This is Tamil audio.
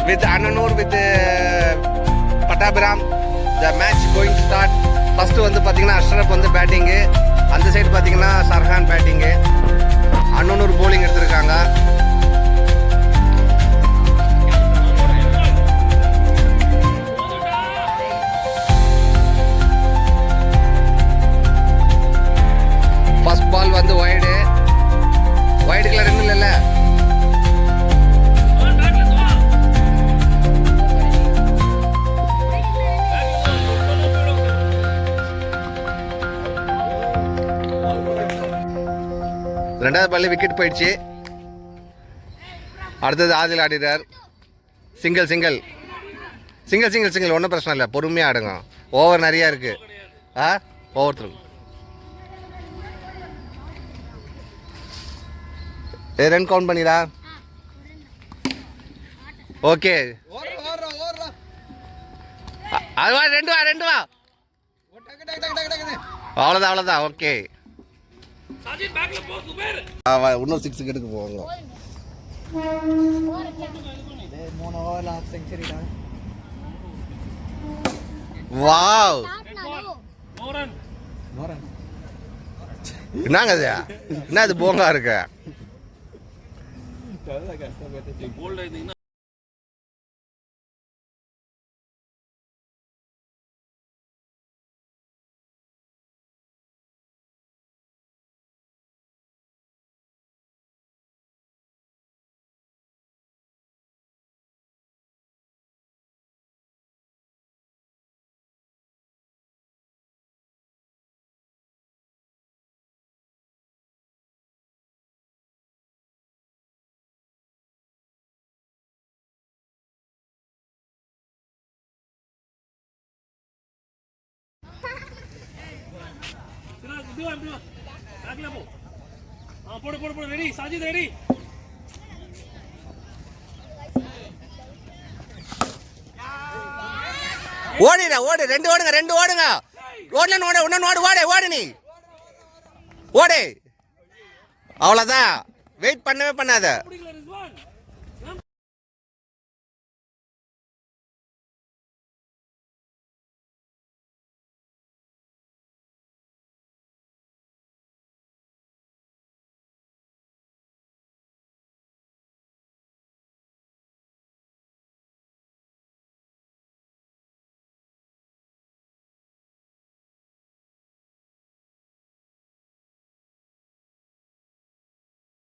With Annanur with Pattabhiram, the match going to start. First வந்து பாத்தீங்கன்னா அஷ்ரப் வந்து பேட்டிங், அந்த சைடு பாத்தீங்கன்னா சர்ஹான் பேட்டிங், அன்னனூர் bowling எடுத்திருக்காங்க. ஃபர்ஸ்ட் பால் வந்து வைடுக்குள்ள ரெண்டு இல்ல. ரெண்டாவது பால் விக்கெட் போயிடுச்சு. அடுத்தது ஆதில் ஆடிட்டார். சிங்கிள் ஒன்றும் பிரச்சனை இல்லை, பொறுமையாக ஆடுங்க. ஓவர் நிறையா இருக்கு. ஒவ்வொருத்தருக்கும் ரன் கவுண்ட் பண்ணிடா. ஓகே, அதுவா ரெண்டு வா. அவ்வளோதான். ஓகே, இன்னும் 6 விக்கெட்டுக்கு போவாங்க. வாவ், என்னங்க அது? என்ன அது போங்கா இருக்கு? போடு ரெடி சாஜித் ரெடி. ஓடு ரெண்டு ஓடுங்க. ஓடு நீ ஓடு. அவ்வளோதான், வெயிட் பண்ணவே பண்ணாத.